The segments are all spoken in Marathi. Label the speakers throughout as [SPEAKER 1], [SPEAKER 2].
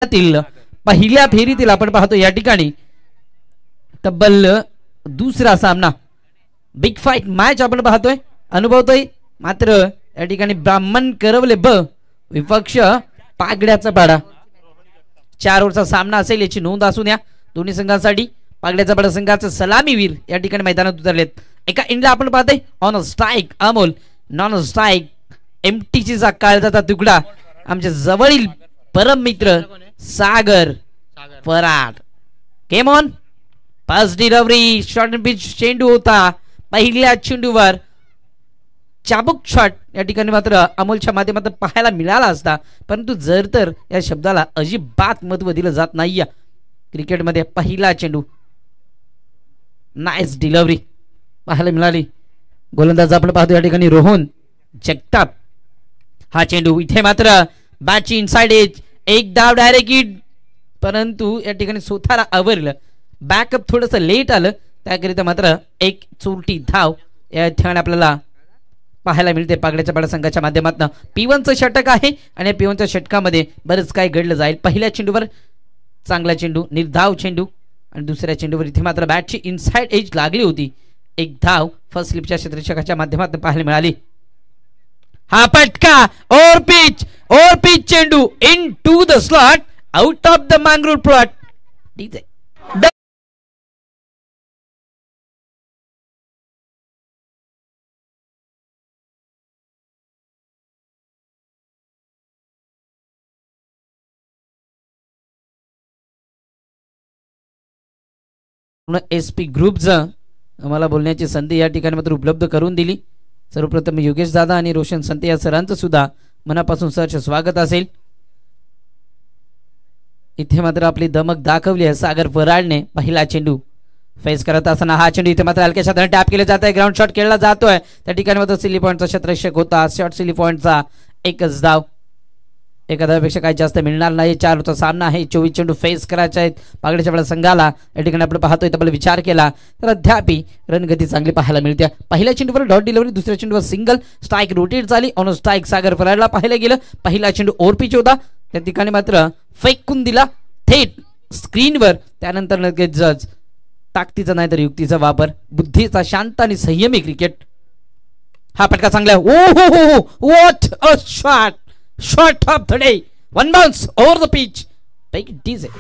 [SPEAKER 1] पहिल्या फेरीतील आपण पाहतो या ठिकाणी तब्बल दुसरा सामना बिग फाईट मॅच आपण पाहतोय अनुभवतोय। मात्र या ठिकाणी ब्राह्मण करवले ब विपक्ष पागड्याचा पाडा 4 ओव्हरचा सामना असेल याची नोंद असू द्या दोन्ही संघांसाठी। पागड्याचा पाडा संघाचे सलामीवीर या ठिकाणी मैदानात उतरलेत। एका इंडला आपण पाहतोय on strike Amol, non strike MTC चा काळजाचा तुकडा आमच्या जवळील परम मित्र Sagar Parad. Game on pass delivery short pitch चेंडू होता पहिल्या चेंडूवर चाबूक शॉट या ठिकाणी मात्र अमोलच्या माध्यमातून पाहायला मिळाला असता, परंतु जर तर या शब्दाला अजिबात महत्त्व दिलं जात नाही। क्रिकेटमध्ये पहिला चेंडू नाईस डिलिव्हरी पाहायला मिळाली। गोलंदाज आपण पाहतो या ठिकाणी रोहन जगताप। हा चेंडू इथे मात्र बॅटची इनसाइड एज एक धाव डायरेक्ट हिट, परंतु या ठिकाणी स्वतःला आवरलं बॅकअप थोडंसं लेट आलं त्याकरिता मात्र एक चोरटी धाव या ठिकाणी आपल्याला पाहायला मिळते पागड्याच्या पाडा संघाच्या माध्यमातून। P1चं षटक आहे आणि P1च्या षटकामध्ये बरंच काय घडलं जाईल। पहिल्या चेंडूवर चांगला चेंडू निर्धाव चेंडू आणि दुसऱ्या चेंडूवर इथे मात्र बॅटची इनसाइड एज लागली होती, एक धाव फर्स्ट स्लिपच्या क्षेत्ररक्षकाच्या माध्यमातून पाहायला मिळाली। हा पटका ओव्हर पिच चेंडू into the slot out of the Mangrul plot. SP ग्रुपचं आम्हाला बोलण्याची संधी या ठिकाणी मात्र उपलब्ध करून दिली। सर्वप्रथम योगेश दादा आणि रोशन संते या सरांचं सुद्धा मनापासून सहर्ष स्वागत असेल। इथे मात्र आपली दमक दाखवली आहे सागर पराडने। पहिला चेंडू फेस करत असताना हा चेंडू इथे मात्र हलक्या शॉटने टॅप केला जात आहे, ग्राउंड शॉट खेळला जातोय त्या ठिकाणी मात्र सिली पॉइंटचा क्षेत्ररक्षक होता। शॉर्ट सिली पॉइंटचा एकच धाव, एका धावेपेक्षा काही जास्त मिळणार नाही। 4 ओव्हरचा सामना आहे, 24 चेंडू फेस करायचे आहेत पागड्याच्या पाडा संघाला। या ठिकाणी आपण पाहतोय तब्बल विचार केला तर अद्यापी रणगती चांगली पाहायला मिळते। पहिल्या चेंडूवर डॉट डिलिव्हरी, दुसऱ्या चेंडूवर सिंगल स्ट्राइक रोटेट झाली, ऑन स्ट्राइक सागर पराडला पाहायला गेलं। पहिला चेंडू ओव्हर पिच होता त्या ठिकाणी मात्र फेकून दिला थेट स्क्रीनवर। त्यानंतर लगेच जज ताकदीचा नाही तर युक्तीचा वापर, बुद्धीचा शांत आणि संयमी क्रिकेट। हा फटका चांगला आहे, ओ हो हो what a shot, shot of the day, one bounce over the pitch, take it easy।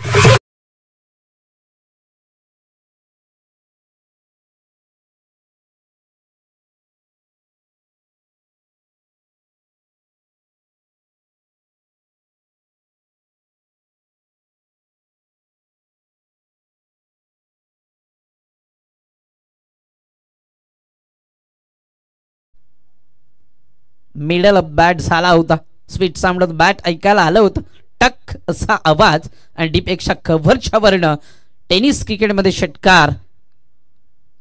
[SPEAKER 1] Middle of bat झाला होता, स्वीट साऊंड ऑफ बॅट ऐकायला आलं होतं, टक असा आवाज आणि डीपपेक्षा कव्हरच्या वरनं टेनिस क्रिकेटमध्ये षटकार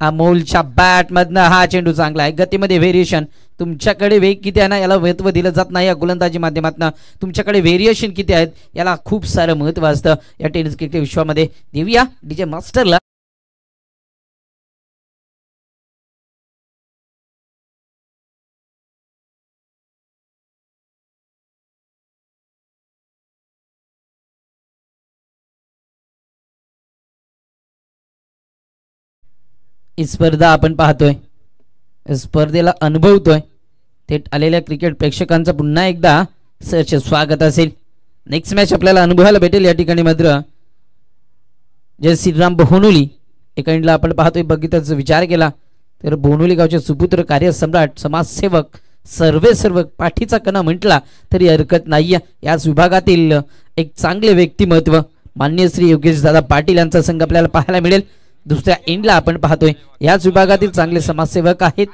[SPEAKER 1] अमोलच्या बॅट मधनं। हा चेंडू चांगला आहे, गतीमध्ये व्हेरिएशन, तुमच्याकडे वेग किती आहे ना याला महत्व दिलं जात नाही या गोलंदाजी माध्यमातून, तुमच्याकडे व्हेरिएशन किती आहेत याला खूप सारं महत्व असतं या टेनिस क्रिकेट विश्वामध्ये। देऊया डीजे मास्टरला। ही स्पर्धा आपण पाहतोय, स्पर्धेला अनुभवतोय, थेट आलेल्या क्रिकेट प्रेक्षकांचं पुन्हा एकदा सहर्ष स्वागत असेल। नेक्स्ट मॅच आपल्याला अनुभवायला भेटेल या ठिकाणी मात्र जय श्रीराम बोहनुली। एका इंडला आपण पाहतोय बघितच विचार केला तर बोहनुली गावचे सुपुत्र कार्यसम्राट समाजसेवक सर्वेसर्व पाठीचा कणा म्हटला तरी हरकत नाही। याच विभागातील एक चांगले व्यक्तिमत्व माननीय श्री योगेश दादा पाटील यांचा संघ आपल्याला पाहायला मिळेल। दुसऱ्या एंडला आपण पाहतोय याच विभागातील चांगले समाजसेवक आहेत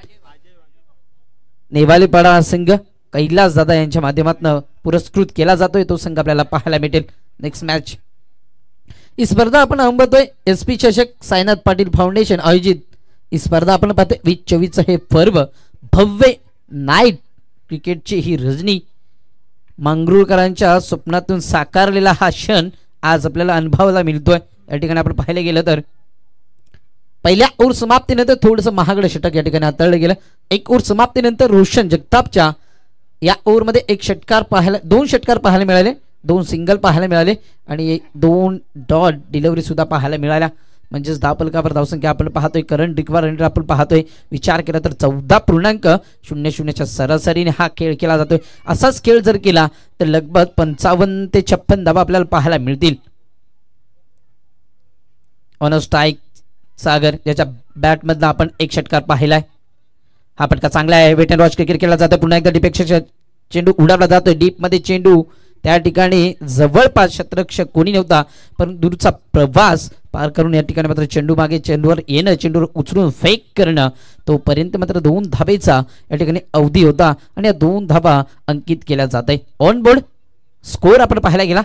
[SPEAKER 1] नेवालेपाडा संघ कैलास दादा यांच्या माध्यमातून पुरस्कृत केला जातोय, तो संघ आपल्याला पाहायला भेटेल। नेक्स्ट मॅच ही स्पर्धा आपण अनुभवतोय SP चषक साईनाथ पाटील फाउंडेशन आयोजित ही स्पर्धा आपण पाहतोय 2024 हे पर्व भव्य नाईट क्रिकेटची ही रजनी मांगरूळकरांच्या स्वप्नातून साकारलेला हा क्षण आज आपल्याला अनुभवायला मिळतोय। या ठिकाणी आपण पाहायला गेलं तर पहिल्या ओव्हर समाप्तीनंतर थोडंसं महागडं षटक या ठिकाणी हाताळलं गेलं। एक ओव्हर समाप्तीनंतर रोशन जगतापच्या या ओव्हरमध्ये एक षटकार पाहायला, 2 षटकार पाहायला मिळाले 2 सिंगल पाहायला मिळाले आणि 2 डॉट डिलिव्हरी सुद्धा पाहायला मिळाल्या. म्हणजेच धावफलकावर धावसंख्या आपण पाहतोय करंट रिक्वायरमेंट आपण पाहतोय विचार केला तर 14.00 सरासरीने हा खेळ केला जातोय. असाच खेळ जर केला तर लगभग 55 ते 56 धावा आपल्याला पाहायला मिळतील. ऑन स्ट्राईक सागर ज्याच्या बॅटमधनं आपण एक षटकार पाहिलाय. हा फटका चांगला आहे. वेट अँड वॉच क्रिकेट केला जातोय. पुन्हा एकदा डीपेक्षा चेंडू उडावला जातोय. डीप मध्ये चेंडू त्या ठिकाणी जवळपास क्षेत्ररक्षक कोणी नव्हता पण दूरचा प्रवास पार करून या ठिकाणी मात्र चेंडू मागे चेंडूवर येणं चेंडूवर उचलून फेक करणं तोपर्यंत मात्र 2 धावेचा या ठिकाणी अवधी होता आणि या 2 धावा अंकित केल्या जात आहे. ऑन बोर्ड स्कोर आपण पाहायला गेला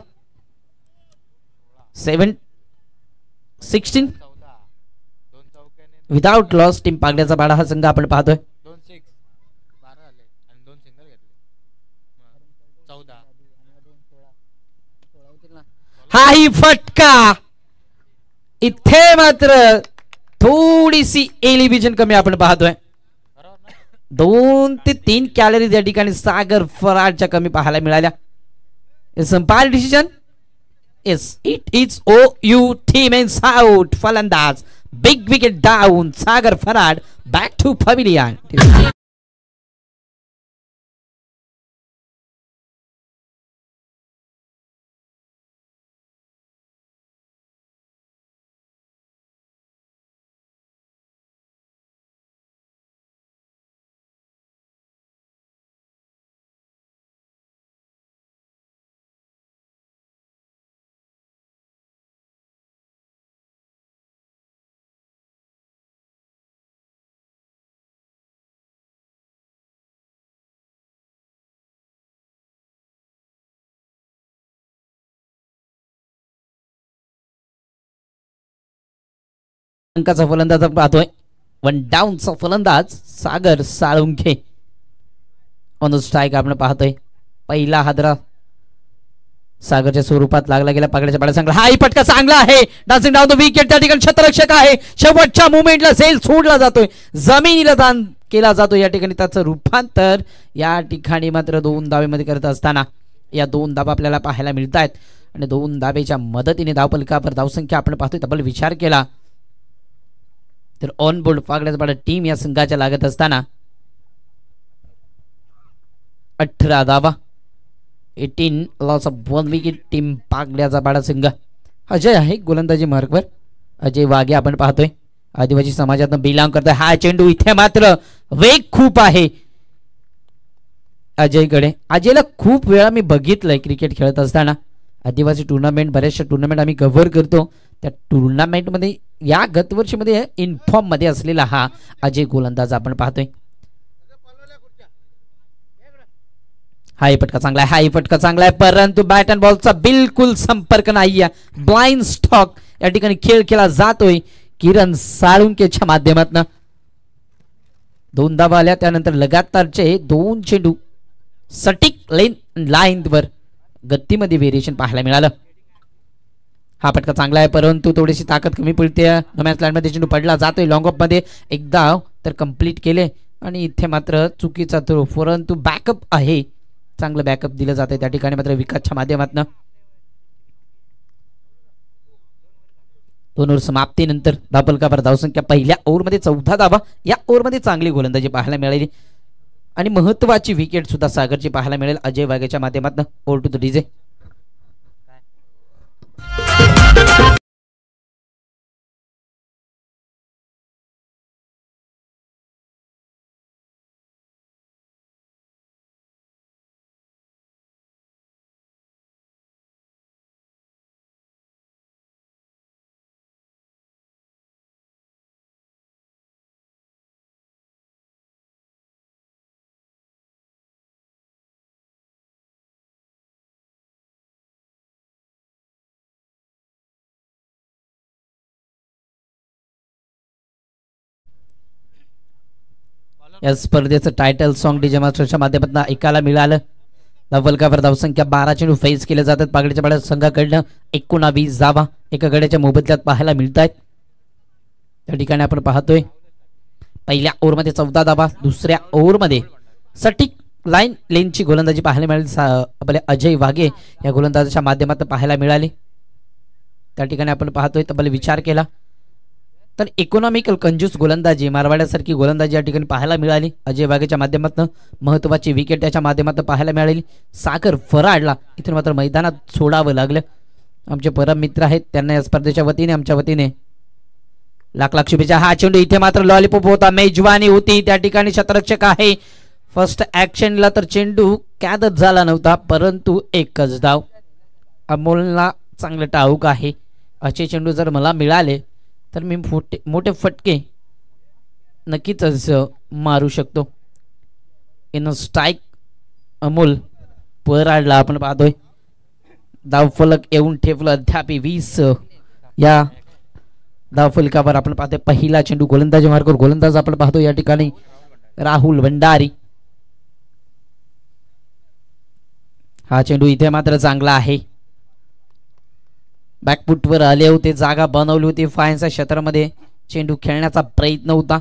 [SPEAKER 1] 7-16 विदाउट लॉस टीम पागड्याचा बाडा हा संघ आपण पाहतोय. हा ही फटका इथे मात्र थोडीशी एलिव्हेशन कमी आपण पाहतोय. 2 ते 3 कॅलरीज या ठिकाणी सागर फराडच्या कमी पाहायला मिळाल्या. संपार डिसिजन येस इट इज ओ यू टीम मीन्स आउट. फलंदाज big wicket down. Sagar Farad back to pavilion. अंकाचा फलंदाज पाहतोय. 1 डाऊनचा फलंदाज सागर साळुंखे. ऑन स्ट्राईक आपण पाहतोय. पहिला हादरा सागरच्या स्वरूपात लागला गेला. पागड्याच्या बाळा चांगला हाही फटका चांगला आहे. डान्सिंग डाऊन द विकेट त्या ठिकाणी क्षेत्ररक्षक आहे. शेवटच्या मुवमेंटला सेल सोडला जातोय. जमिनीला दान केला जातो या ठिकाणी त्याचं रूपांतर या ठिकाणी मात्र 2 धावेमध्ये करत असताना या 2 धावा आपल्याला पाहायला मिळत आहेत आणि 2 धावेच्या मदतीने धावफलकावर धावसंख्या आपण पाहतोय. तब्बल विचार केला तर ऑन बोर्ड पागड्याचा बाडा टीम या संघाच्या लागत असताना 18 धावा 18 लॉस ऑफ 1 विकेट टीम पागड्याचा बाडा संघ. अजय आहे गोलंदाजी मार्गवर. अजय वाघे आपण पाहतोय आदिवासी समाजातून बिलॉंग करतोय. हा चेंडू इथे मात्र वेग खूप आहे अजयकडे. अजयला खूप वेळा मी बघितलंय क्रिकेट खेळत असताना. आदिवासी टुर्नामेंट बरेचशा टुर्नामेंट आम्ही कव्हर करतो. त्या टुर्नामेंटमध्ये या गतवर्षीमध्ये इनफॉर्म मध्ये असलेला हा अजय गोलंदाज आपण पाहतोय. हाही फटका चांगला आहे. हाही फटका चांगला आहे परंतु बॅट अँड बॉलचा बिलकुल संपर्क नाही. ब्लाइंड स्टॉक या ठिकाणी खेळ केला जातोय किरण साळुंकेच्या माध्यमातून. 2 धावा आल्या त्यानंतर लगातारचे 2 चेंडू सटीक लाईन वर गतीमध्ये व्हेरिएशन पाहायला मिळालं. हा फटका चांगला आहे परंतु थोडीशी ताकद कमी पडते. नोमॅन्स लँड मध्ये चेंडू पडला जातोय. लॉंग ऑफ मध्ये एकदा तर कंप्लीट केले आणि इथे मात्र चुकीचा थ्रो परंतु बॅकअप आहे. चांगलं बॅकअप दिलं जाते त्या ठिकाणी मात्र विकासच्या माध्यमातून. 2 ओव्हर समाप्तीनंतर धावफलकावर धावसंख्या पहिल्या ओव्हरमध्ये 14 धावा. या ओव्हरमध्ये चांगली गोलंदाजी पाहायला मिळाली आणि महत्वाची विकेट सुद्धा सागरची पाहायला मिळेल अजय वाघेच्या माध्यमातून. Over to the DJ. या स्पर्धेचं टायटल सॉन्ग डीजे मास्टरच्या माध्यमातून ऐकायला मिळालं. धावफलकावर धावसंख्या 12 चेंडू फेस केले जातात पागडीच्या बाळा संघाकडनं. 19 धावा एका गड्याच्या मोबदल्यात पाहायला मिळत आहेत. त्या ठिकाणी आपण पाहतोय पहिल्या ओव्हरमध्ये 14 धावा. दुसऱ्या ओव्हरमध्ये सटीक लाईन लेनची गोलंदाजी पाहायला मिळाली आपल्या अजय वाघे या गोलंदाजाच्या माध्यमातून पाहायला मिळाली. त्या ठिकाणी आपण पाहतोय तब्बल विचार केला तर इकॉनॉमिकल कंजूस गोलंदाजी मारवाड्यासारखी गोलंदाजी या ठिकाणी पाहायला मिळाली. अजय वाघेच्या माध्यमातून महत्त्वाची विकेट त्याच्या माध्यमातून पाहायला मिळाली. सागर फराडला इथून मात्र मैदानात सोडावं लागलं. आमचे परम मित्र आहेत त्यांना या स्पर्धेच्या वतीने आमच्या वतीने लाख लाख शुभेच्छा. हा चेंडू इथे मात्र लॉलीपॉप होता, मेजवानी होती, त्या ठिकाणी क्षेत्ररक्षक आहे. फर्स्ट ॲक्शनला तर चेंडू कॅदच झाला नव्हता परंतु एकच धाव. अमोलला चांगलं ठाऊक आहे असे चेंडू जर मला मिळाले तर मी मोठे फटके नक्कीच मारू शकतो. इन स्ट्राईक अमोल पराडला आपण पाहतोय. धावफलक येऊन ठेवलं अद्याप 20 या धावफलकावर आपण पाहतोय. पहिला चेंडू गोलंदाजी मार्गावर गोलंदाज आपण पाहतो या ठिकाणी राहुल भंडारी. हा चेंडू इथे मात्र चांगला आहे. बॅकफुटवर आले होते, जागा बनवली होती, फायनच्या क्षेत्रामध्ये चेंडू खेळण्याचा प्रयत्न होता.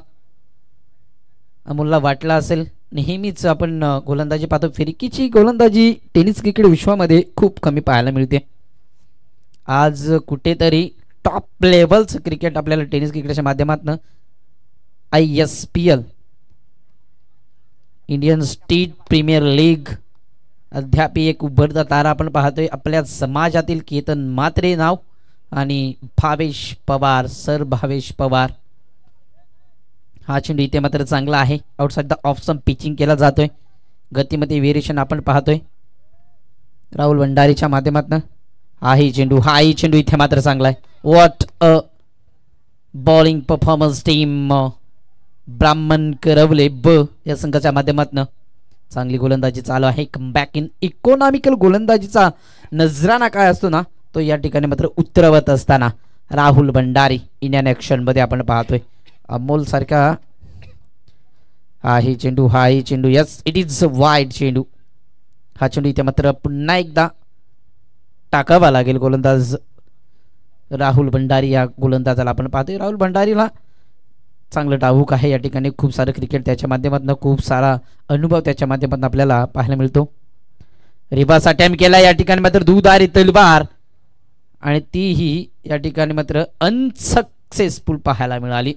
[SPEAKER 1] अमोलला वाटला असेल नेहमीच आपण गोलंदाजी पाहतो फिरकीची गोलंदाजी टेनिस क्रिकेट विश्वामध्ये खूप कमी पाहायला मिळते. आज कुठेतरी टॉप लेवलचं क्रिकेट आपल्याला टेनिस क्रिकेटच्या माध्यमातून ISPL Indian state premier league अद्याप एक उभरता तारा आपण पाहतोय आपल्या समाजातील केतन म्हात्रे नाव आणि भावेश पवार, सर भावेश पवार. हा चेंडू इथे मात्र चांगला आहे. Outside the off stump pitching केला जातोय. गतीमध्ये व्हेरिएशन आपण पाहतोय राहुल भंडारीच्या माध्यमातून. हाही चेंडू इथे मात्र चांगला आहे. What a bowling performance team ब्राह्मण करवले ब या संघाच्या माध्यमातून चांगली गोलंदाजी चालू आहे. कमबॅक इन इकॉनॉमिकल गोलंदाजीचा नजराना काय असतो ना तो या ठिकाणी मात्र उतरवत असताना राहुल भंडारी इंडियन ॲक्शन मध्ये आपण पाहतोय. अमोल सारखा हाही चेंडू यस इट इज वाईड चेंडू. हा चेंडू इथे मात्र पुन्हा एकदा टाकावा लागेल. गोलंदाज राहुल भंडारी या गोलंदाजाला आपण पाहतोय. राहुल भंडारीला चांगलं ठाऊक आहे या ठिकाणी खूप सारं क्रिकेट त्याच्या माध्यमातून खूप सारा अनुभव त्याच्या माध्यमातून आपल्याला पाहायला मिळतो. रिव्हर्स अटेम्प्ट केला या ठिकाणी मात्र दुधारी तलवार आणि तीही या ठिकाणी मात्र अनसक्सेसफुल पाहायला मिळाली.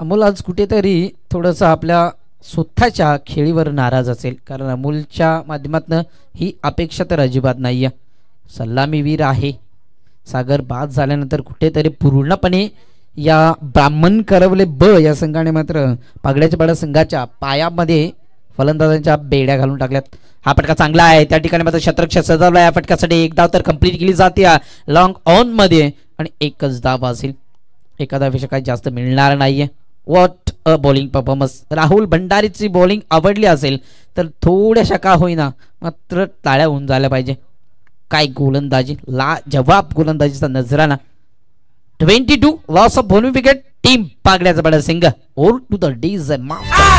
[SPEAKER 1] अमोल आज कुठेतरी थोडंसं आपल्या स्वतःच्या खेळीवर नाराज असेल कारण अमोलच्या माध्यमातून ही अपेक्षा तर अजिबात नाहीये. सलामीवीर आहे. सागर बाद झाल्यानंतर कुठेतरी पूर्णपणे या ब्राह्मण करवले ब या संघाने मात्र पागड्याच्या पाड्या संघाच्या पायामध्ये फलंदाजांच्या बेड्या घालून टाकल्यात. हा फटका चांगला आहे. त्या ठिकाणी मात्र शतरक्षक सजवला. या फटक्यासाठी एक धाव तर कंप्लीट केली जाते लॉंग ऑन मध्ये आणि एकच धाव असेल. एका धावेपेक्षा काही जास्त मिळणार नाहीये. What a bowling performance. Rahul भंडारीची बॉलिंग आवडली असेल तर थोड्याशा का होईना मात्र टाळ्या होऊन झाल्या पाहिजे. काय गोलंदाजी, ला जवाब गोलंदाजीचा नजराना. 22 लॉस ऑफ 1 विकेट. टीम पागड्याचा बडा सिंग ओर टू द डीज मास्टर.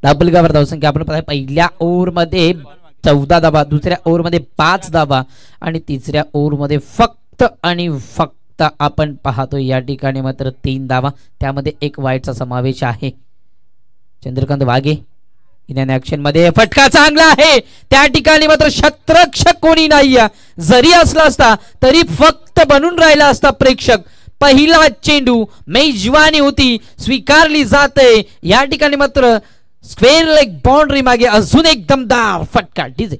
[SPEAKER 1] धावफलकावर धावसंख्या आपण पहिल्या ओव्हरमध्ये 14 धावा, दुसऱ्या ओव्हरमध्ये 5 धावा आणि तिसऱ्या ओव्हरमध्ये फक्त आणि फक्त आपण पाहतो या ठिकाणी मात्र 3 धावा, त्यामध्ये एक वाईटचा समावेश आहे. चंद्रकांत वाघे इंडियन ॲक्शन मध्ये फटका चांगला आहे. त्या ठिकाणी मात्र शतरक्षक कोणी नाही, जरी असला असता तरी फक्त बनून राहिला असता प्रेक्षक. पहिला चेंडू मेजवानी होती, स्वीकारली जाते. या ठिकाणी मात्र स्क्वेअर लेग बाउंड्री मागे अजून एक दमदार फटका. DJ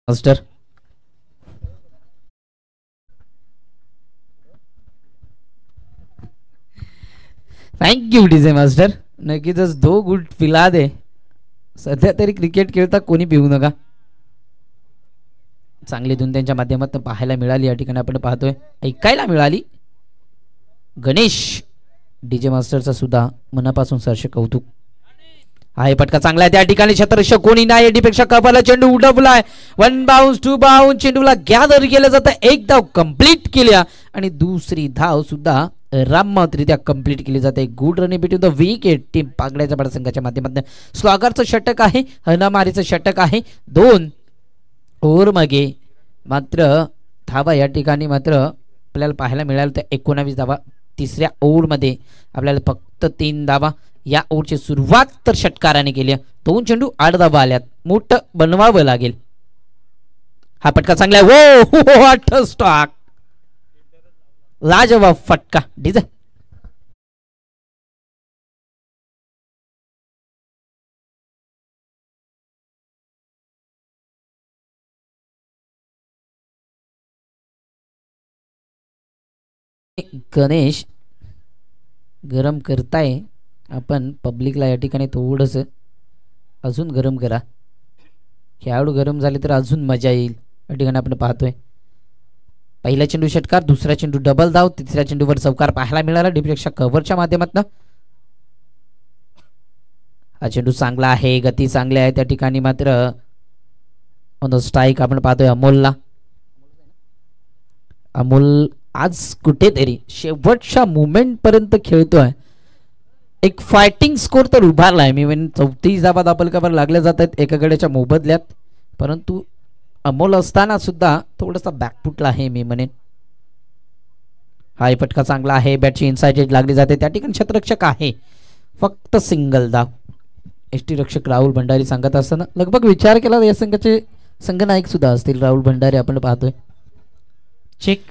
[SPEAKER 1] master thank you DJ master. नक्कीच दो गुड पिला दे. सध्या तरी क्रिकेट खेळता कोणी पिऊ नका. चांगली धून त्यांच्या माध्यमातून पाहायला मिळाली या ठिकाणी आपण पाहतोय, ऐकायला मिळाली. गणेश डीजे मास्टरचा सुद्धा मनापासून सरसे कौतुक. आहे फटका चांगला आहे त्या ठिकाणी. क्षेत्ररक्षक कोणी नाही एडीपेक्षा कपाला चेंडू उडवलाय. 1 बाउन्स 2 बाउन्स चेंडूला गॅदर केलं जातं. एक धाव कंप्लीट केल्या आणि दुसरी धाव सुद्धा राममात्रित्या कंप्लीट केली जाते. Good run between the wicket. Team पागड्याच्या बडा संघाच्या माध्यमातून स्लॉगरचं षटक आहे, हनामारीचं षटक आहे. 2 ओव्हर मागे मात्र धावा या ठिकाणी मात्र आपल्याला पाहायला मिळालं तर 19 धावा. तिसऱ्या ओव्हरमध्ये आपल्याला फक्त 3 धावा. या ओव्हरची सुरुवात तर षटकाराने केली. 2 चेंडू 8 धावा आल्यात. मोठं बनवावं लागेल. हा फटका चांगला आहे. वो व्हॉट अ स्टॉक. लाजवाब फटका डीजे. गणेश गरम करताय. आपण पब्लिकला या ठिकाणी थोडस अजून गरम करा. खेळाडू गरम झाले तर अजून मजा येईल. या ठिकाणी आपण पाहतोय पहिला चेंडू षटकार, दुसरा चेंडू डबल धाव, तिसऱ्या चेंडूवर चौकार पाहायला मिळाला डीपेक्षा कव्हरच्या माध्यमातून. हा चेंडू चांगला आहे, गती चांगली आहे त्या ठिकाणी मात्र ऑन द स्ट्राईक आपण पाहतोय अमोलला. अमोल आज कुठेतरी शेवटच्या मुमेंट पर्यंत खेळतोय. एक फायटिंग स्कोर तर उभारलाय. मी म्हणेन 34 धावा दाबलकावर लागल्या जात आहेत एका गड्याच्या मोबदल्यात. परंतु अमोल असताना सुद्धा थोडासा बॅकफुटला आहे मी म्हणेन. हा फटका चांगला आहे. बॅटची इनसाइड एज लागली जाते त्या ठिकाणी. क्षेत्ररक्षक आहे फक्त सिंगल धाव. एसटी रक्षक राहुल भंडारी सांगत असताना लगभग विचार केला या संघाचे संघनायक सुद्धा असतील राहुल भंडारी आपण पाहतोय.
[SPEAKER 2] चेक.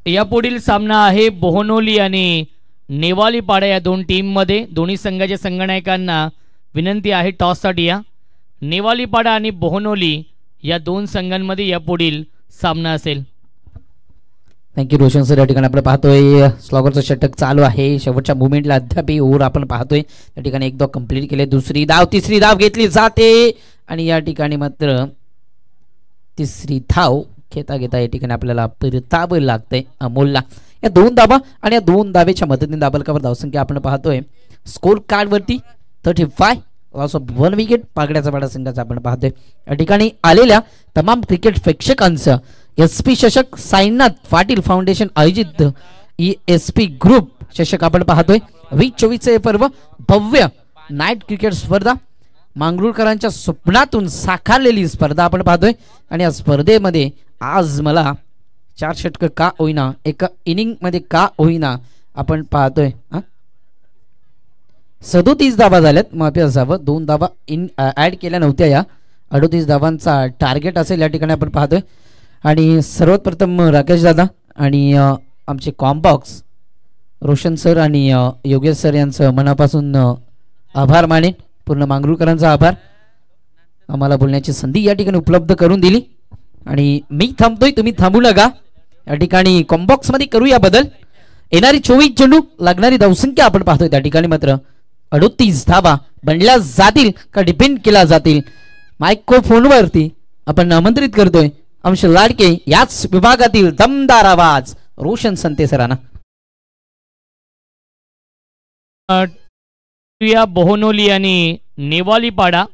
[SPEAKER 2] यापुढील सामना आहे बोहनोली आणि नेवालीपाडा या दोन टीम मध्ये. दोन्ही संघाच्या संघनायकांना विनंती आहे टॉससाठी या. नेवालीपाडा आणि बोहनोली या दोन संघांमध्ये यापुढील सामना असेल.
[SPEAKER 1] Thank you Roshan sir. या ठिकाणी आपण पाहतोय स्लॉगरचं षटक चालू आहे. शेवटच्या मुवमेंटला अद्याप ओव्हर आपण पाहतोय. त्या ठिकाणी एक धाव कंप्लीट केले. दुसरी धाव, तिसरी धाव घेतली जाते आणि या ठिकाणी मात्र तिसरी धाव घेता घेता या ठिकाणी आपल्याला परतावं लागतंय अमोलला. या 2 धावा आणि या 2 धावेच्या मदतीने दाबलकावर धावसंख्या आपण पाहतोय स्कोर कार्ड वरती 35, लॉस ऑफ 1 विकेट. पागड्याचा पाडा संघाचा आपण पाहतोय. या ठिकाणी आलेल्या तमाम क्रिकेट प्रेक्षकांचं SP चषक साईनाथ पाटील फाउंडेशन आयोजित ESP ग्रुप चषक आपण पाहतोय. 2024 पर्व भव्य नाईट क्रिकेट स्पर्धा मांगरूळकरांच्या स्वप्नातून साकारलेली स्पर्धा आपण पाहतोय. आणि या स्पर्धेमध्ये आज मला 4 षटक का होईना, एका इनिंग मध्ये का होईना आपण पाहतोय 37 धावा झाल्यात. माफी असावं, 2 धावा ऍड केल्या नव्हत्या. या 38 धावांचा टार्गेट असेल या ठिकाणी आपण पाहतोय. आणि सर्वात प्रथम राकेश दादा आणि आमचे कॉम्बॉक्स रोशन सर आणि योगेश सर यांचं मनापासून आभार मानेन. पूर्ण मांगरूळकरांचा आभार. आम्हाला बोलण्याची संधी या ठिकाणी उपलब्ध करून दिली. आणि मी थांबतोय, तुम्ही थांबू नका. या ठिकाणी कॉम्बॉक्स मध्ये करूया बदल. येणारी 24 चेंडू लागणारी धावसंख्या आपण पाहतोय त्या ठिकाणी मात्र 38 धावा बनल्या जातील का डिपेंड केला जातील. मायक्रोफोनवरती आपण आमंत्रित करतोय अंश लाडके याच विभागातील दमदार आवाज रोशन संते सरांना.
[SPEAKER 2] बोहनोली आणि नेवालीपाडा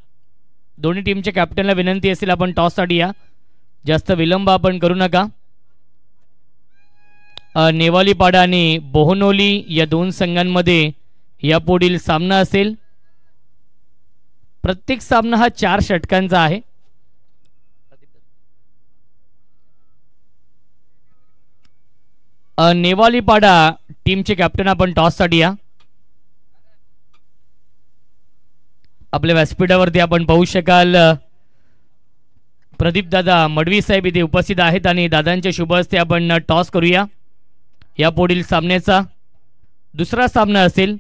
[SPEAKER 2] दोन्ही टीमच्या कॅप्टनला विनंती असेल आपण टॉससाठी या. जास्त विलंब आपण करू नका. नेवालीपाडा आणि बोहनोली या दोन संघांमध्ये यापुढील सामना असेल. प्रत्येक सामना हा 4 षटकांचा आहे. नेवालीपाडा टीमचे कॅप्टन आपण टॉससाठी या. आपल्या व्यासपीठावरती आपण पाहू शकाल प्रदीप दादा मडवी साहेब इथे उपस्थित आहेत आणि दादांच्या शुभ हस्ते आपण टॉस करूया. यापुढील सामन्याचा दुसरा सामना असेल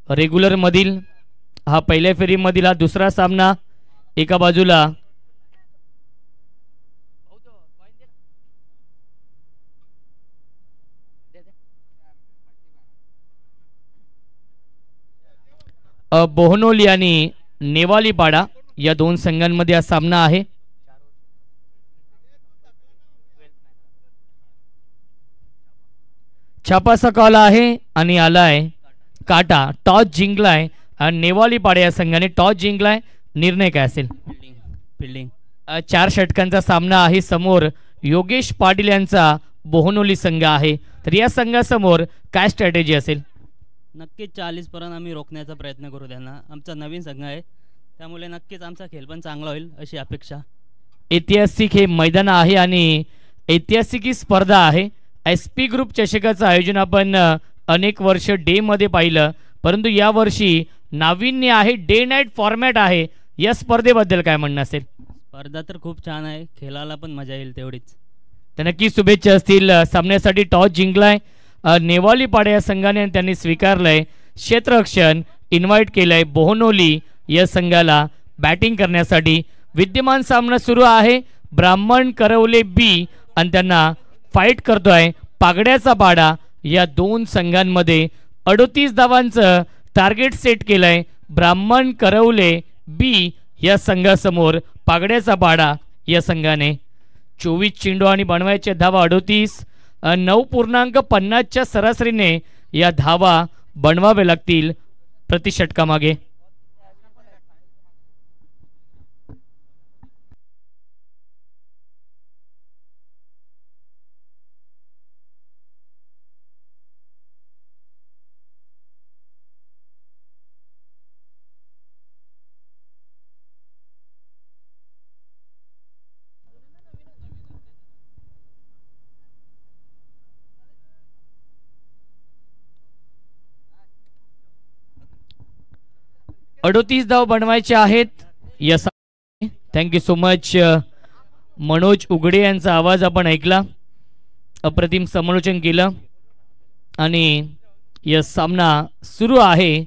[SPEAKER 2] रेग्युलर मधील. हा पहिल्या फेरीमधील हा दुसरा सामना. एका बाजूला बोहनोली आणि नेवालीपाडा या दोन संघांमध्ये हा सामना आहे. छापाचा कॉल आहे आणि आलाय काटा. टॉस जिंकलाय आणि नेवालीपाडा या संघाने टॉस जिंकलाय. निर्णय काय असेल?
[SPEAKER 1] फिल्डिंग.
[SPEAKER 2] 4 षटकांचा सामना आहे. समोर योगेश पाटील यांचा बोहनोली संघ आहे. तर या संघासमोर काय स्ट्रॅटेजी असेल?
[SPEAKER 3] नक्कीच 40 पर्यंत आम्ही रोखण्याचा प्रयत्न करू त्यांना. आमचा नवीन संघ आहे त्यामुळे नक्कीच आमचा खेळ पण चांगला होईल अशी अपेक्षा.
[SPEAKER 2] ऐतिहासिक हे मैदान आहे आणि ऐतिहासिक ही स्पर्धा आहे. SP ग्रुप चषकाचं आयोजन आपण अनेक वर्ष डे मध्ये पाहिलं, परंतु या वर्षी नाविन्य आहे, डे नाईट फॉर्मॅट आहे. या स्पर्धेबद्दल काय म्हणणं असेल?
[SPEAKER 3] स्पर्धा तर खूप छान आहे, खेळायला पण मजा येईल तेवढीच.
[SPEAKER 2] तर नक्की शुभेच्छा असतील. सामन्यासाठी टॉस जिंकलाय नेवालीपाडा या संघाने, त्यांनी स्वीकारलंय क्षेत्ररक्षण. इन्व्हाइट केलंय बोहनोली या संघाला बॅटिंग करण्यासाठी. विद्यमान सामना सुरू आहे. ब्राह्मण करवले बी आणि त्यांना फाईट करतोय पागड्याचा पाडा. या दोन संघांमध्ये 38 धावांचं टार्गेट सेट केलंय ब्राह्मण करवले बी या संघासमोर पागड्याचा पाडा या संघाने. 24 चेंडू आणि बनवायच्या धावा 38. 9.50च्या सरासरीने या धावा बनवावे लागतील प्रति षटकामागे. अडोतीस धाव बनवायचे आहेत. Yes, thank you so much. Manoj उघडे यांचा आवाज आपण ऐकला. अप्रतिम समालोचन केलं आणि यस सामना सुरू आहे.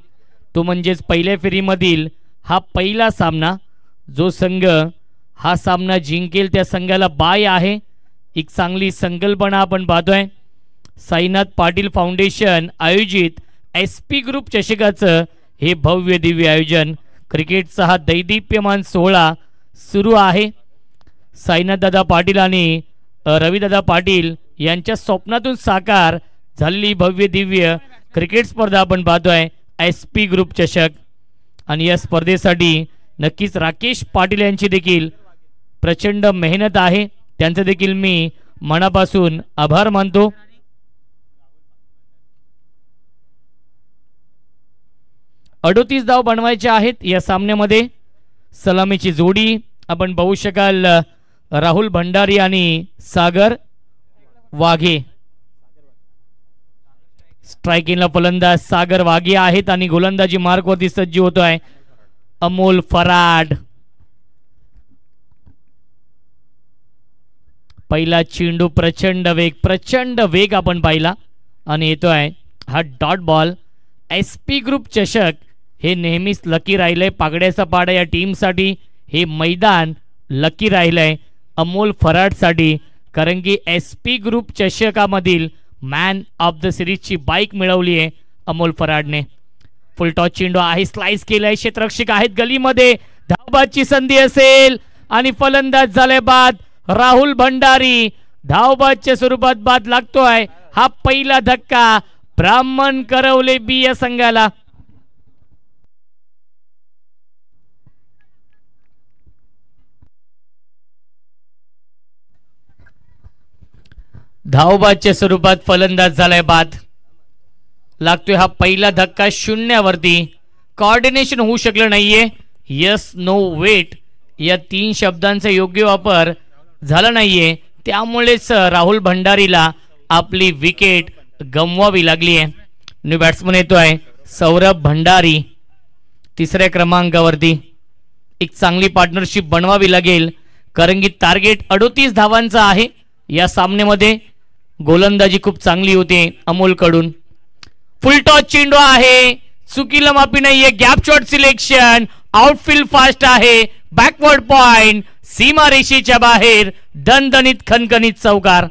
[SPEAKER 2] तो म्हणजेच पहिल्या फेरीमधील हा पहिला सामना. जो संघ हा सामना जिंकेल त्या संघाला बाय आहे. एक चांगली संकल्पना आपण पाहतोय. साईनाथ पाटील फाउंडेशन आयोजित SP ग्रुप चषकाचं हे भव्य दिव्य आयोजन. क्रिकेटचा हा दैदिप्यमान सोहळा सुरू आहे. साईनाथदादा पाटील आणि रविदादा पाटील यांच्या स्वप्नातून साकार झालेली भव्य दिव्य क्रिकेट स्पर्धा आपण पाहतोय SP ग्रुप चषक. आणि या स्पर्धेसाठी नक्कीच राकेश पाटील यांची देखील प्रचंड मेहनत आहे. त्यांचं देखील मी मनापासून आभार मानतो. अडोतीस धाव बनवायचे आहेत या सामन्यामध्ये. सलामीची जोडी आपण पाहू शकाल राहुल भंडारी आणि सागर वाघे. स्ट्रायकिंगला फलंदाज सागर वाघे आहेत आणि गोलंदाजी मार्कवरती सज्ज होतोय अमोल फराड. पहिला चेंडू प्रचंड वेग आपण पाहिला आणि येतोय हा डॉट बॉल. SP ग्रुप चषक हे नेहमीच लकी राहिलंय पागड्याचा पाडा या टीमसाठी. हे मैदान लकी राहिलंय अमोल फराडसाठी, कारण की SP ग्रुप चषकामधील मॅन ऑफ द सिरीजची बाईक मिळवली आहे अमोल फराडने. फुल टॉस चेंडू आहे, स्लाइस केलाय. क्षेत्ररक्षक आहेत गलीमध्ये. धावबादची संधी असेल आणि फलंदाज झाले बाद. राहुल भंडारी धावबादच्या स्वरूपात बाद लागतोय. हा पहिला धक्का ब्राह्मण करवले बी या संघाला. धावबादच्या स्वरूपात फलंदाज झालाय बाद. लागतोय हा पहिला धक्का शून्यावरती. कोऑर्डिनेशन होऊ शकलं नाहीये. यस नो वेट या 3 शब्दांचा योग्य वापर झाला नाहीये. त्यामुळेच राहुल भंडारीला आपली विकेट गमवावी लागली आहे. न्यू बॅट्समन येतोय सौरभ भंडारी तिसऱ्या क्रमांकावरती. एक चांगली पार्टनरशिप बनवावी लागेल, कारण की टार्गेट 38 धावांचा आहे या सामन्यामध्ये. गोलंदाजी खूप चांगली होते अमोल कडून. फुल टॉस चेंडू आहे, चुकीला माफी नाहीये. Gap shot selection, outfield fast आहे. बॅकवर्ड पॉइंट, सीमा रेषेच्या बाहेर. दणदणीत खणखणीत चौकार.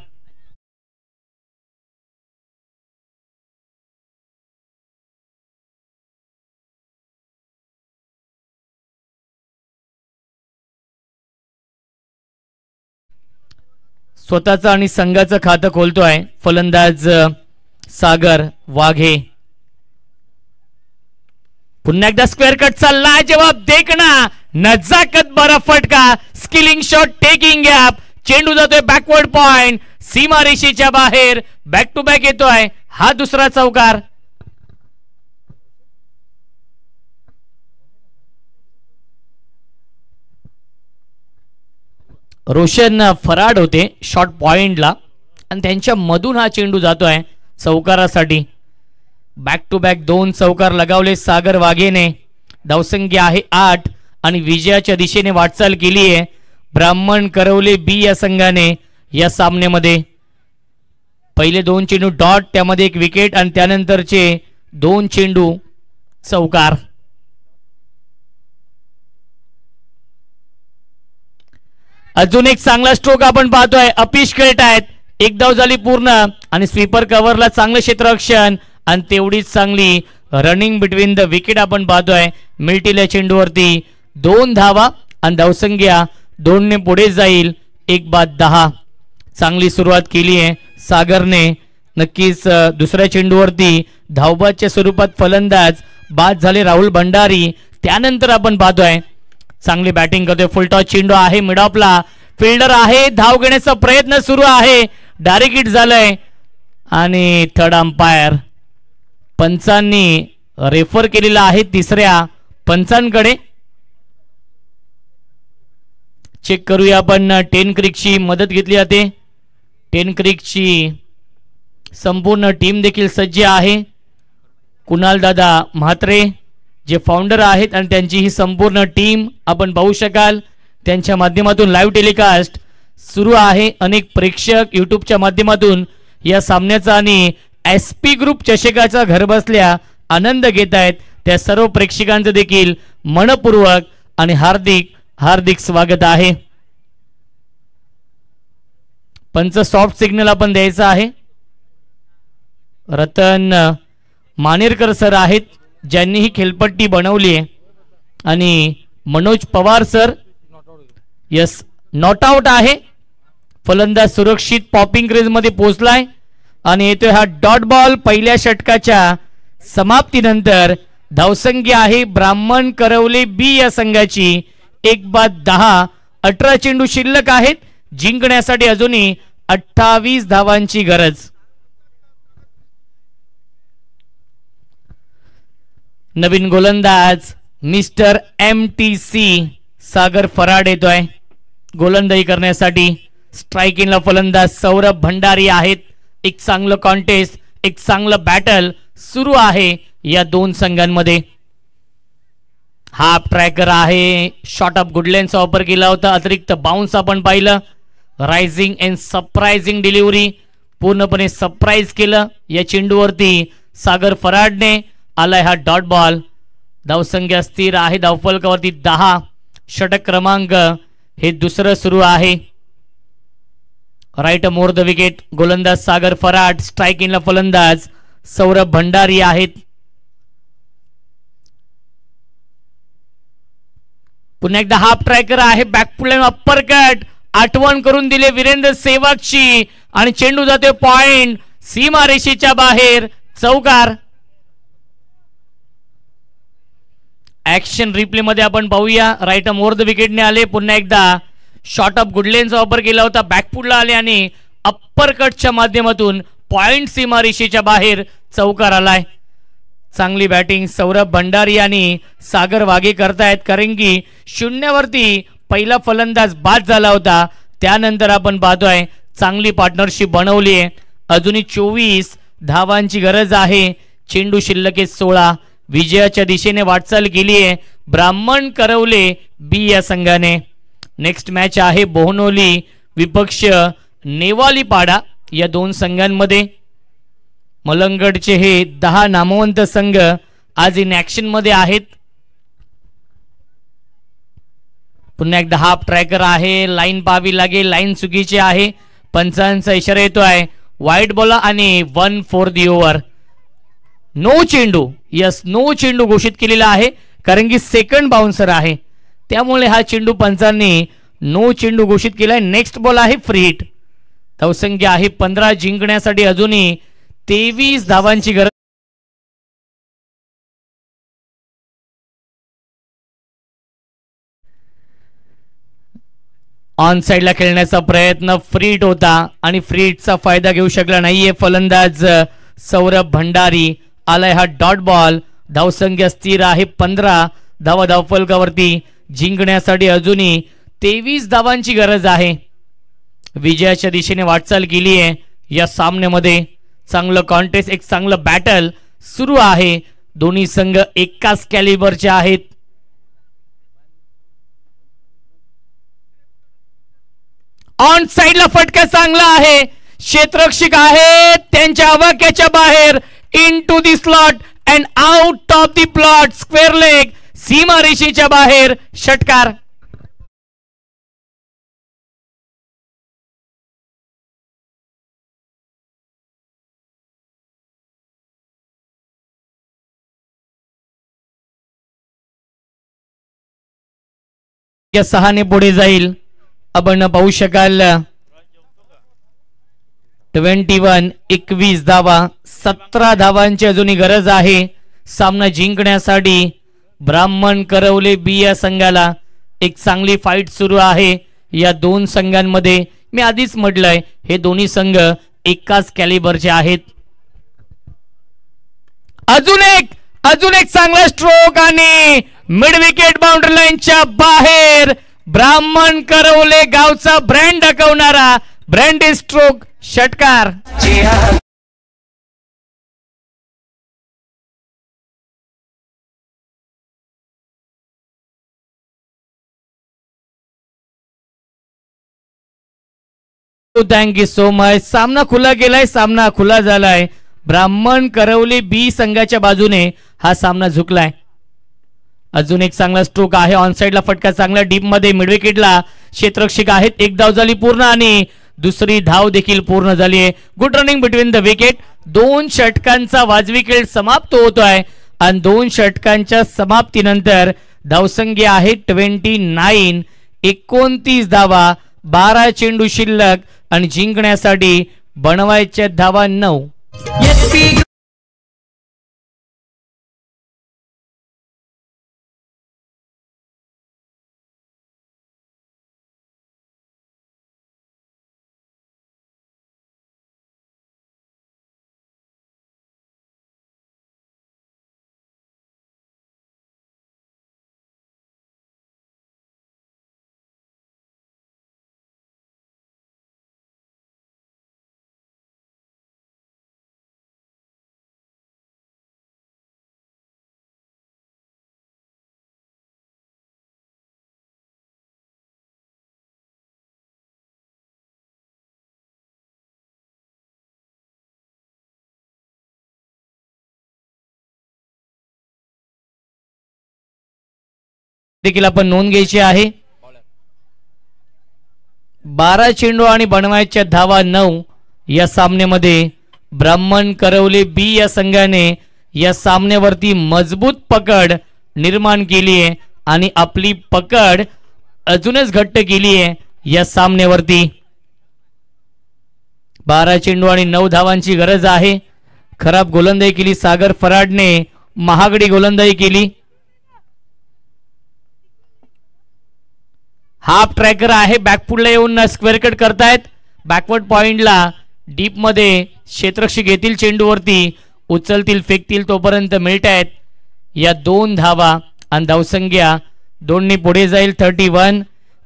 [SPEAKER 2] स्वतःचं आणि संघाचं खातं खोलतोय फलंदाज सागर वाघे. पुन्हा एकदा स्क्वेअर कटचा लाजवाब देखना, नजाकत बरा फटका, स्किलिंग शॉट टेकिंग गॅप, चेंडू जातोय बॅकवर्ड पॉइंट, सीमारेषेच्या बाहेर, बॅक टू बॅक येतोय हा दुसरा चौकार. रोशन फराड होते शॉट पॉइंटला आणि त्यांच्या मधून हा चेंडू जातोय चौकारासाठी. बॅक टू बॅक 2 चौकार लगावले सागर वाघेने. धावसंख्या आहे 8 आणि विजयाच्या दिशेने वाटचाल केली आहे ब्राह्मण करवले बी या संघाने. या सामन्यामध्ये पहिले 2 चेंडू डॉट, त्यामध्ये 1 विकेट आणि त्यानंतरचे 2 चेंडू चौकार. अजून एक चांगला स्ट्रोक आपण पाहतोय. अपिश खेळतायत. 1 धाव झाली पूर्ण आणि स्वीपर कव्हरला चांगलं क्षेत्ररक्षण आणि तेवढीच चांगली रनिंग बिटवीन द विकेट आपण पाहतोय. मिल्टील्या चेंडूवरती 2 धावा आणि धावसंख्या 2 ने पुढे जाईल. 1 बाद 10. चांगली सुरुवात केली आहे सागरने. नक्कीच दुसऱ्या चेंडूवरती धावबादच्या स्वरूपात फलंदाज बाद झाले राहुल भंडारी. त्यानंतर आपण पाहतोय चांगली बॅटिंग करतोय. फुलटॉस चेंडू आहे मिड ऑफला, फिल्डर आहे, धाव घेण्याचा प्रयत्न सुरू आहे. डायरेक्ट हिट झालंय आणि थर्ड अंपायर पंचांनी रेफर केलेला आहे तिसऱ्या पंचांकडे. चेक करूया आपण. 10 क्रिकची मदत घेतली जाते. 10 क्रिकची संपूर्ण टीम देखील सज्ज आहे. कुणाल दादा म्हात्रे जे फाउंडर आहेत आणि त्यांची ही संपूर्ण टीम आपण पाहू शकाल. त्यांच्या माध्यमातून लाईव्ह टेलिकास्ट सुरू आहे. अनेक प्रेक्षक युट्यूबच्या माध्यमातून या सामन्याचा आणि SP ग्रुप चषकाचा घरबसल्या आनंद घेत आहेत. त्या सर्व प्रेक्षकांचं देखील मनपूर्वक आणि हार्दिक हार्दिक स्वागत आहे. पंच सॉफ्ट सिग्नल आपण द्यायचा आहे. रतन मानेरकर सर आहेत ज्यांनी ही खेळपट्टी बनवली आहे आणि Manoj Pawar sir yes not out आहे. फलंदाज सुरक्षित पॉपिंग क्रेज मध्ये पोहोचलाय आणि येतोय हा डॉट बॉल. पहिल्या षटकाच्या समाप्तीनंतर धावसंख्या आहे ब्राह्मण करवले बी या संघाची 1 बाद 10. 18 चेंडू शिल्लक आहेत. जिंकण्यासाठी अजूनही 28 धावांची गरज. नवीन गोलंदाज मिस्टर MTC सागर फराड येतोय गोलंदाजी करण्यासाठी. स्ट्रायकिंगला फलंदाज सौरभ भंडारी आहेत. एक चांगलं कॉन्टेस्ट, एक चांगलं बॅटल सुरू आहे या 2 संघांमध्ये. हाफ ट्रॅकर आहे. शॉट ऑफ गुडलेनचा वापर केला होता. अतिरिक्त बाउन्स आपण पाहिलं. रायझिंग अँड सरप्राइजिंग डिलिव्हरी, पूर्णपणे सरप्राइज केलं या चेंडूवरती सागर फराडने. आलाय हा डॉट बॉल. धावसंख्या स्थिर आहे धावफलकावरती 10. षटक क्रमांक हे दुसरं सुरू आहे. राईट मोर द विकेट गोलंदाज सागर फराड. स्ट्रायकिंगला फलंदाज सौरभ भंडारी आहेत. पुन्हा एकदा हाफ ट्रॅकर आहे. बॅकफुल अप्पर कट आठवण करून दिले वीरेंद्र सेवकची आणि चेंडू जातोय पॉइंट सीमारेषेच्या बाहेर. चौकार. ऍक्शन रिप्ले मध्ये आपण पाहूया. राईट मोर द विकेटने आले. पुन्हा एकदा शॉट ऑफ गुडलेनचा वापर केला होता. बॅकफुटला आले आणि अप्पर कटच्या माध्यमातून पॉइंट सीमारेषेच्या बाहेर चौकार आलाय. चांगली बॅटिंग सौरभ भंडारी आणि सागर वाघे करतायत कारण की 0 वरती पहिला फलंदाज बाद झाला होता. त्यानंतर आपण पाहतोय चांगली पार्टनरशिप बनवली आहे. अजूनही 24 धावांची गरज आहे. चेंडू शिल्लक 16. विजयाच्या दिशेने वाटचाल केली आहे ब्राह्मण करवले बी या संघाने. नेक्स्ट मॅच आहे बोहनोली विपक्ष नेवालीपाडा या 2 संघांमध्ये. मलंगडचे हे 10 नामवंत संघ आज इन ऍक्शन मध्ये आहेत. पुन्हा एकदा हाफ ट्रॅकर आहे. लाईन पाहावी लागेल. लाईन चुकीची आहे. पंचांचा इशारा येतोय वाईट बॉल आणि 1 फॉर दी ओव्हर. नो चेंडू. यस नो चेंडू घोषित केलेला आहे कारण की सेकंड बाउन्सर आहे. त्यामुळे हा चेंडू पंचांनी नो चेंडू घोषित केलाय. नेक्स्ट बॉल आहे फ्री हिट. धावसंख्या आहे 15, जिंकण्यासाठी अजूनही 23 धावांची गरज. ऑन साइडला खेळण्याचा प्रयत्न फ्रीट होता आणि फ्रीटचा फायदा घेऊ शकला नाहीये फलंदाज सौरभ भंडारी. आलाय हा डॉट बॉल. धावसंख्या स्थिर आहे 15 धावा धावफलकावरती. जिंकण्यासाठी अजूनही 23 धावांची गरज आहे. विजयाच्या दिशेने वाटचाल केली आहे या सामन्यामध्ये. चांगलं कॉन्टेस्ट, एक चांगलं बॅटल सुरू आहे. दोन्ही संघ एकाच कॅलिबरचे आहेत. ऑन साइडला फटका चांगला आहे. क्षेत्ररक्षक आहे त्यांच्या आवाक्याच्या बाहेर. In to the slot and out of the plot. Square leg, सीमा रेषेच्या बाहेर. षटकार. या 6 पुढे जाईल. आपण पाहू शकाल 21 धावा. 17 धावांची अजूनही गरज आहे सामना जिंकण्यासाठी. ब्राह्मण करवले बी या संघाला एक चांगली फाईट सुरू आहे या दोन संघांमध्ये. मी आधीच म्हटलंय हे दोन्ही संघ एकाच कॅलिबरचे आहेत. अजून एक चांगला स्ट्रोक आणि मिड विकेट बाउंड्री लाईनच्या बाहेर. ब्राह्मण करवले गावचा ब्रँड दाखवणारा ब्रँड स्ट्रोक. षटकार. Thank you so much. सामना खुला गेलाय, सामना खुला झालाय. ब्राह्मण करवले बी संघाच्या बाजूने हा सामना झुकलाय. अजून एक चांगला स्ट्रोक आहे. ऑन साइडला फटका चांगला डीप मध्ये. मिड विकेटला क्षेत्ररक्षक आहेत. एक धाव झाली पूर्ण आणि दुसरी धाव देखील पूर्ण झाली आहे. Good running between the wicket. 2 षटकांचा वाजवी खेळ समाप्त होतोय आणि 2 षटकांच्या समाप्तीनंतर धावसंख्या आहे 29. 29 धावा, 12 चेंडू शिल्लक आणि जिंकण्यासाठी बनवायच्या धावा 9. देखील आपण नोंद घ्यायची आहे. 12 चेंडू आणि बनवायच्या धावा 9 या सामन्यामध्ये. ब्राह्मण करवले बी या संघाने या सामन्यावरती मजबूत पकड निर्माण केली आहे आणि आपली पकड अजूनच घट्ट केली आहे या सामन्यावरती. 12 चेंडू आणि 9 धावांची गरज आहे. खराब गोलंदाजी केली सागर फराडने. महागडी गोलंदाजी केली. हाफ ट्रॅकर आहे. बॅकफुटला येऊन स्क्वेअर कट करतायत. बॅकवर्ड पॉइंटला डीप मध्ये क्षेत्ररक्षक येतील चेंडूवरती, उचलतील फेकतील तोपर्यंत मिळतायत या 2 धावा आणि धावसंख्या 2 पुढे जाईल. 31.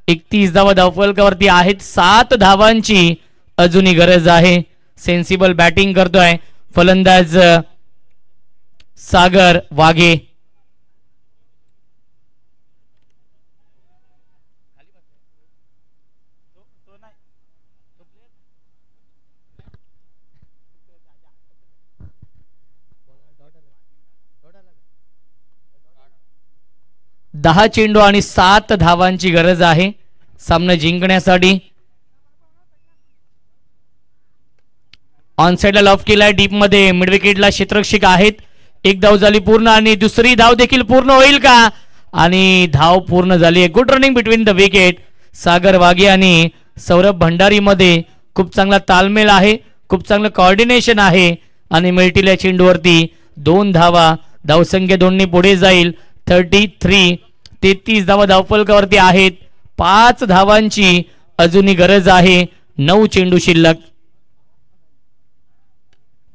[SPEAKER 2] 31 धावा धावफलकावरती आहेत. 7 धावांची अजूनही गरज आहे. सेन्सिबल बॅटिंग करतोय फलंदाज सागर वाघे. दहा चेंडू आणि 7 धावांची गरज आहे सामना जिंकण्यासाठी. ऑन साइडला लॉफ केलाय डीप मध्ये. मिड विकेटला क्षेत्ररक्षक आहेत. एक धाव झाली पूर्ण आणि दुसरी धाव देखील पूर्ण होईल का? आणि धाव पूर्ण झाली आहे. Good running between the wicket. Sagar Waghe आणि सौरभ भंडारी मध्ये खूप चांगला तालमेल आहे, खूप चांगलं कोऑर्डिनेशन आहे आणि मिळतील या चेंडूवरती 2 धावा. धावसंख्या 2 पुढे जाईल. 33 धावा धावफलकावरती आहेत. 5 धावांची अजूनही गरज आहे. 9 चेंडू शिल्लक.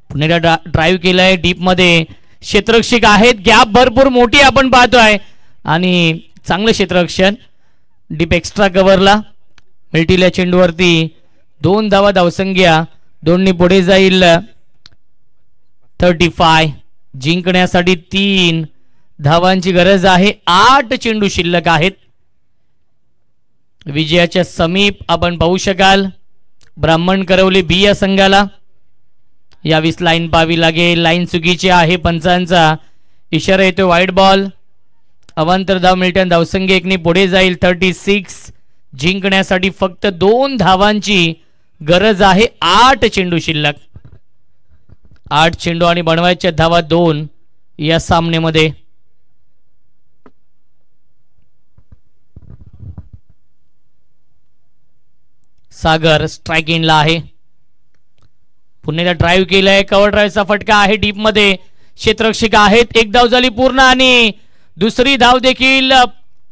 [SPEAKER 2] पुन्हा ड्राईव्ह केलाय डीप मध्ये. क्षेत्ररक्षक आहेत, गॅप भरपूर मोठी आपण पाहतोय आणि चांगलं क्षेत्ररक्षण. डीप एक्स्ट्रा कव्हरला मिळतील या चेंडूवरती 2 धावा. धावसंख्या 2 पुढे जाईल. 35 जिंकण्यासाठी 3 धावांची गरज आहे. 8 चेंडू शिल्लक आहेत. विजयाच्या समीप आपण पाहू शकाल ब्राह्मण करवले बी या संघाला. यावीस लाईन पाहावी लागेल. लाईन चुकीची आहे. पंचांचा इशारा येतो वाईट बॉल. अवांतर धाव मिळते. धावसंख्या 1 पुढे जाईल. 36 जिंकण्यासाठी फक्त 2 धावांची गरज आहे. 8 चेंडू शिल्लक. 8 चेंडू आणि बनवायच्या धावा 2 या सामन्यामध्ये. सागर स्ट्राइक इनला आहे. पुन्हा ड्राईव्ह केलाय. कव्हर ड्राईव्हचा फटका आहे डीप मध्ये. क्षेत्ररक्षक आहेत. 1 धाव झाली पूर्ण आणि दुसरी धाव देखील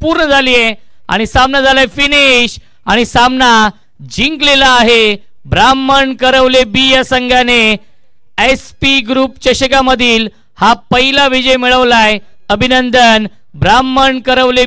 [SPEAKER 2] पूर्ण झाली आहे आणि सामना झालाय फिनिश आणि सामना जिंकलेला आहे ब्राह्मण करवले बी या संघाने. SP ग्रुप चषकामधील हा पहिला विजय मिळवलाय. अभिनंदन ब्राह्मण करवले.